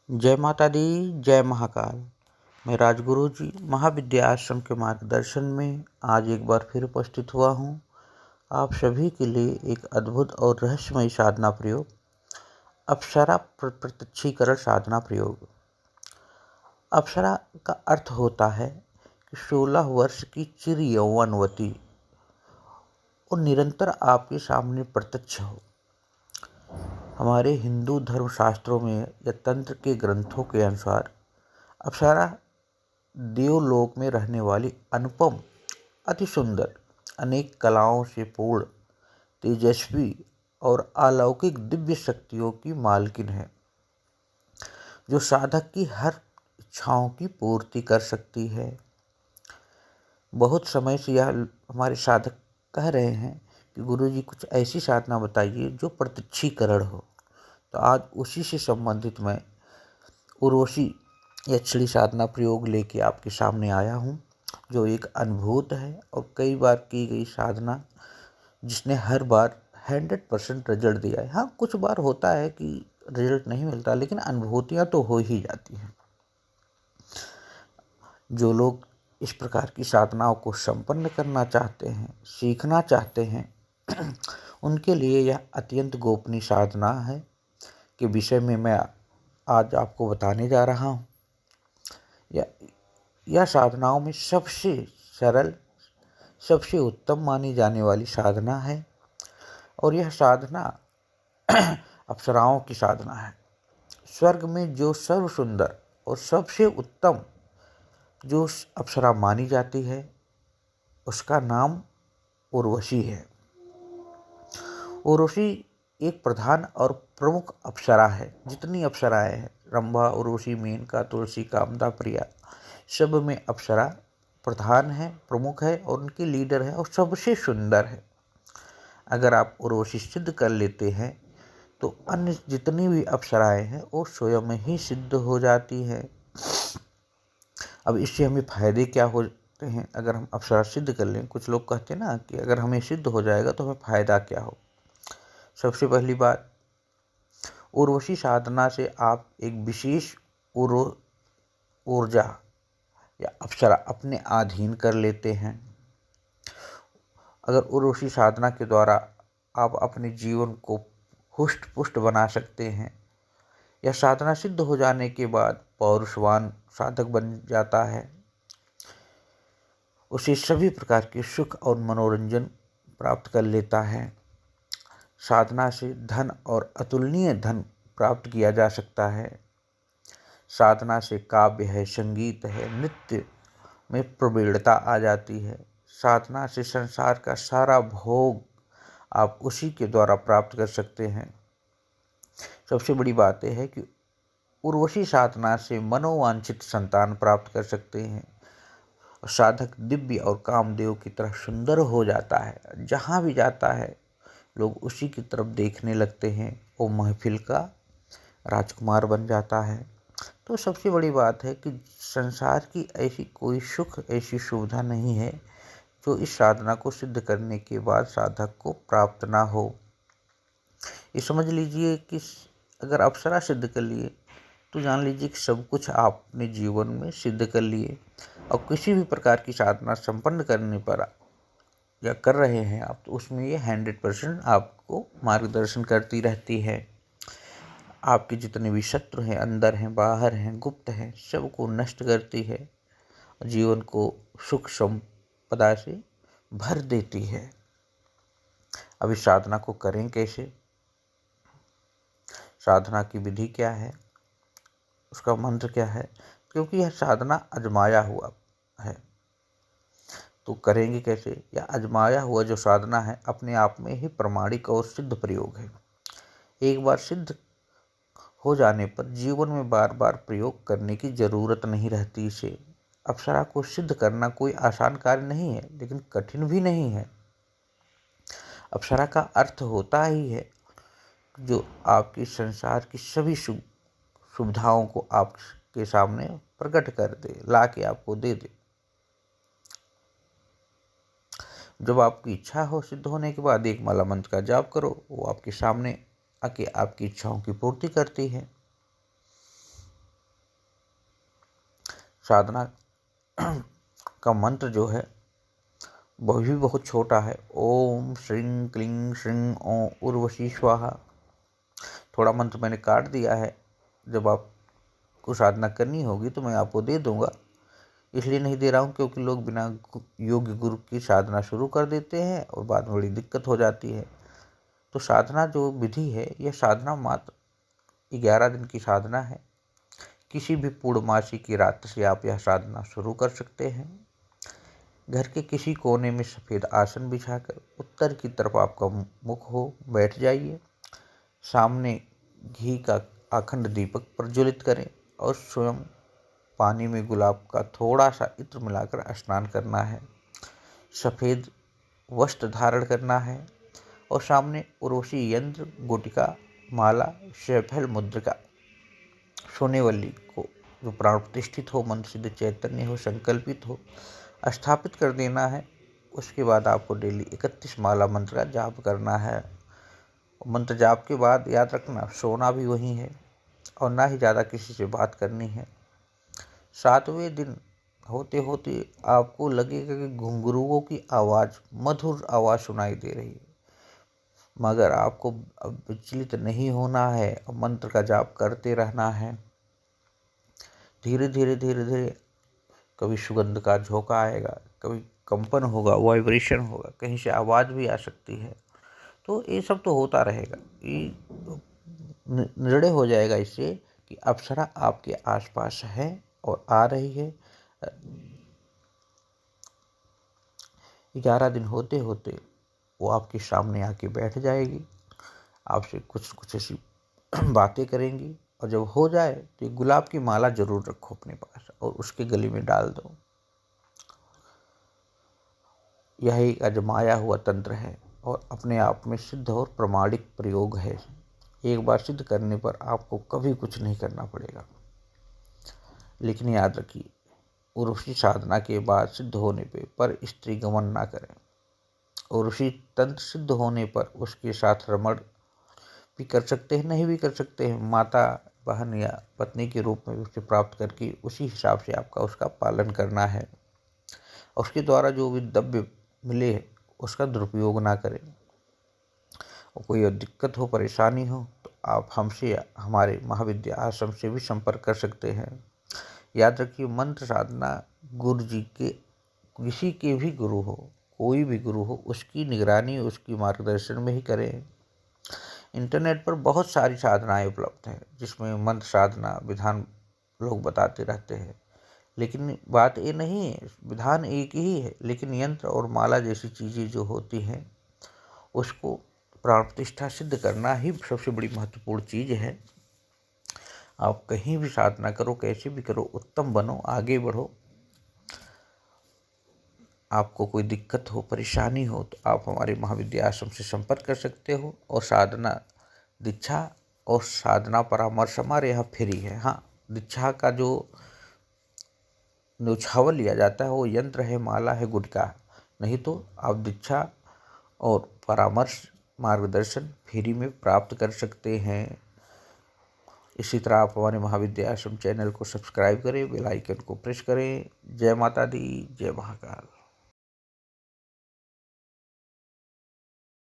जय माता दी, जय महाकाल। मैं राजगुरु जी महाविद्या आश्रम के मार्गदर्शन में आज एक बार फिर उपस्थित हुआ हूँ आप सभी के लिए एक अद्भुत और रहस्यमयी साधना प्रयोग, अप्सरा प्रत्यक्षीकरण साधना प्रयोग। अप्सरा का अर्थ होता है कि 16 वर्ष की चिर यौवनवती और निरंतर आपके सामने प्रत्यक्ष हो। हमारे हिंदू धर्म शास्त्रों में या तंत्र के ग्रंथों के अनुसार अप्सरा देवलोक में रहने वाली अनुपम, अति सुंदर, अनेक कलाओं से पूर्ण, तेजस्वी और अलौकिक दिव्य शक्तियों की मालकिन है, जो साधक की हर इच्छाओं की पूर्ति कर सकती है। बहुत समय से यह हमारे साधक कह रहे हैं कि गुरुजी कुछ ऐसी साधना बताइए जो प्रत्यक्षीकरण हो। तो आज उसी से संबंधित मैं उर्वशी यक्षिणी साधना प्रयोग लेके आपके सामने आया हूँ, जो एक अनुभूत है और कई बार की गई साधना जिसने हर बार 100% रिजल्ट दिया है। हाँ, कुछ बार होता है कि रिजल्ट नहीं मिलता, लेकिन अनुभूतियाँ तो हो ही जाती हैं। जो लोग इस प्रकार की साधनाओं को संपन्न करना चाहते हैं, सीखना चाहते हैं, उनके लिए यह अत्यंत गोपनीय साधना है के विषय में मैं आज आपको बताने जा रहा हूँ। यह साधनाओं में सबसे सरल, सबसे उत्तम मानी जाने वाली साधना है और यह साधना अप्सराओं की साधना है। स्वर्ग में जो सर्व सुंदर और सबसे उत्तम जो अप्सरा मानी जाती है उसका नाम उर्वशी है। उर्वशी एक प्रधान और प्रमुख अप्सरा है। जितनी अप्सराएं हैं, रंभा, उर्वशी, मेनका, तुलसी, कामदा, प्रिया, सब में अप्सरा प्रधान है, प्रमुख है और उनकी लीडर है और सबसे सुंदर है। अगर आप उर्वशी सिद्ध कर लेते हैं तो अन्य जितनी भी अप्सराएं हैं वो स्वयं ही सिद्ध हो जाती हैं। अब इससे हमें फायदे क्या होते हैं अगर हम अप्सरा सिद्ध कर लें? कुछ लोग कहते हैं ना कि अगर हमें सिद्ध हो जाएगा तो हमें फायदा क्या हो। सबसे पहली बात, उर्वशी साधना से आप एक विशेष ऊर्जा या अप्सरा अपने अधीन कर लेते हैं। अगर उर्वशी साधना के द्वारा आप अपने जीवन को हुष्ट पुष्ट बना सकते हैं। यह साधना सिद्ध हो जाने के बाद पौरुषवान साधक बन जाता है। उसे सभी प्रकार के सुख और मनोरंजन प्राप्त कर लेता है। साधना से धन और अतुलनीय धन प्राप्त किया जा सकता है। साधना से काव्य है, संगीत है, नृत्य में प्रवीणता आ जाती है। साधना से संसार का सारा भोग आप उसी के द्वारा प्राप्त कर सकते हैं। सबसे बड़ी बात यह है कि उर्वशी साधना से मनोवांछित संतान प्राप्त कर सकते हैं। साधक दिव्य और कामदेव की तरह सुंदर हो जाता है। जहाँ भी जाता है लोग उसी की तरफ देखने लगते हैं। वो महफिल का राजकुमार बन जाता है। तो सबसे बड़ी बात है कि संसार की ऐसी कोई सुख, ऐसी सुविधा नहीं है जो इस साधना को सिद्ध करने के बाद साधक को प्राप्त ना हो। ये समझ लीजिए कि अगर अप्सरा सिद्ध कर लिए तो जान लीजिए कि सब कुछ आप अपने जीवन में सिद्ध कर लिए। और किसी भी प्रकार की साधना संपन्न करने पर या कर रहे हैं आप, तो उसमें ये 100% आपको मार्गदर्शन करती रहती है। आपके जितने भी शत्रु हैं, अंदर हैं, बाहर हैं, गुप्त हैं, सबको नष्ट करती है। जीवन को सुख संपदा से भर देती है। अब इस साधना को करें कैसे? साधना की विधि क्या है, उसका मंत्र क्या है? क्योंकि यह साधना आजमाया हुआ है, तो करेंगे कैसे? यह आजमाया हुआ जो साधना है अपने आप में ही प्रमाणिक और सिद्ध प्रयोग है। एक बार सिद्ध हो जाने पर जीवन में बार बार प्रयोग करने की जरूरत नहीं रहती इसे। अप्सरा को सिद्ध करना कोई आसान कार्य नहीं है, लेकिन कठिन भी नहीं है। अप्सरा का अर्थ होता ही है जो आपके संसार की सभी सुविधाओं को आपके सामने प्रकट कर दे, ला के आपको दे दे। जब आपकी इच्छा हो सिद्ध होने के बाद एक माला मंत्र का जाप करो, वो आपके सामने आके आपकी इच्छाओं की पूर्ति करती है। साधना का मंत्र जो है वह भी बहुत छोटा है। ओम श्रीं क्लीं श्रीं ओं उर्वशी स्वाहा। थोड़ा मंत्र मैंने काट दिया है, जब आपको साधना करनी होगी तो मैं आपको दे दूंगा। इसलिए नहीं दे रहा हूँ क्योंकि लोग बिना योग्य गुरु की साधना शुरू कर देते हैं और बाद में बड़ी दिक्कत हो जाती है। तो साधना जो विधि है, यह साधना मात्र 11 दिन की साधना है। किसी भी पूर्णमासी की रात से आप यह साधना शुरू कर सकते हैं। घर के किसी कोने में सफ़ेद आसन बिछाकर उत्तर की तरफ आपका मुख हो बैठ जाइए। सामने घी का अखंड दीपक प्रज्वलित करें और स्वयं पानी में गुलाब का थोड़ा सा इत्र मिलाकर स्नान करना है। सफ़ेद वस्त्र धारण करना है और सामने उर्वशी यंत्र, गुटिका, माला, शैफल मुद्रिका, सोनेवल्ली को जो प्राण प्रतिष्ठित हो, मंत्र सिद्ध चैतन्य हो, संकल्पित हो, स्थापित कर देना है। उसके बाद आपको डेली 31 माला मंत्र का जाप करना है। मंत्र जाप के बाद याद रखना, सोना भी वही है और ना ही ज़्यादा किसी से बात करनी है। 7वें दिन होते होते आपको लगेगा कि घुंघरुओं की आवाज़, मधुर आवाज़ सुनाई दे रही है, मगर आपको अब विचलित नहीं होना है और मंत्र का जाप करते रहना है। धीरे धीरे धीरे धीरे कभी सुगंध का झोंका आएगा, कभी कंपन होगा, वाइब्रेशन होगा, कहीं से आवाज़ भी आ सकती है। तो ये सब तो होता रहेगा। ये निर्णय हो जाएगा इससे कि अप्सरा आपके आसपास है और आ रही है। 11 दिन होते होते वो आपके सामने आके बैठ जाएगी, आपसे कुछ ऐसी बातें करेंगी और जब हो जाए तो एक गुलाब की माला जरूर रखो अपने पास और उसके गले में डाल दो। यह एक आजमाया हुआ तंत्र है और अपने आप में सिद्ध और प्रमाणिक प्रयोग है। एक बार सिद्ध करने पर आपको कभी कुछ नहीं करना पड़ेगा। लेकिन याद रखिए, उर्वशी साधना के बाद सिद्ध होने पर स्त्री गमन ना करें। उर्वशी तंत्र सिद्ध होने पर उसके साथ रमण भी कर सकते हैं, नहीं भी कर सकते हैं। माता, बहन या पत्नी के रूप में उसे प्राप्त करके उसी हिसाब से आपका उसका पालन करना है। उसके द्वारा जो भी द्रव्य मिले उसका दुरुपयोग ना करें। और कोई दिक्कत हो, परेशानी हो तो आप हमसे या हमारे महाविद्या आश्रम से भी संपर्क कर सकते हैं। याद रखिए, मंत्र साधना गुरु जी के, किसी के भी गुरु हो, कोई भी गुरु हो, उसकी निगरानी, उसकी मार्गदर्शन में ही करें। इंटरनेट पर बहुत सारी साधनाएं उपलब्ध हैं जिसमें मंत्र साधना विधान लोग बताते रहते हैं, लेकिन बात ये नहीं है, विधान एक ही है, लेकिन यंत्र और माला जैसी चीज़ें जो होती हैं उसको प्राण प्रतिष्ठा सिद्ध करना ही सबसे बड़ी महत्वपूर्ण चीज़ है। आप कहीं भी साधना करो, कैसे भी करो, उत्तम बनो, आगे बढ़ो। आपको कोई दिक्कत हो, परेशानी हो तो आप हमारे महाविद्या आश्रम से संपर्क कर सकते हो। और साधना दीक्षा और साधना परामर्श हमारे यहाँ फ्री है। हाँ, दीक्षा का जो न्यौछावर लिया जाता है वो यंत्र है, माला है, गुटका है। नहीं तो आप दीक्षा और परामर्श, मार्गदर्शन फ्री में प्राप्त कर सकते हैं। इसी तरह आप हमारे महाविद्या आश्रम चैनल को सब्सक्राइब करें, बेल आइकन को प्रेस करें। जय माता दी, जय महाकाल।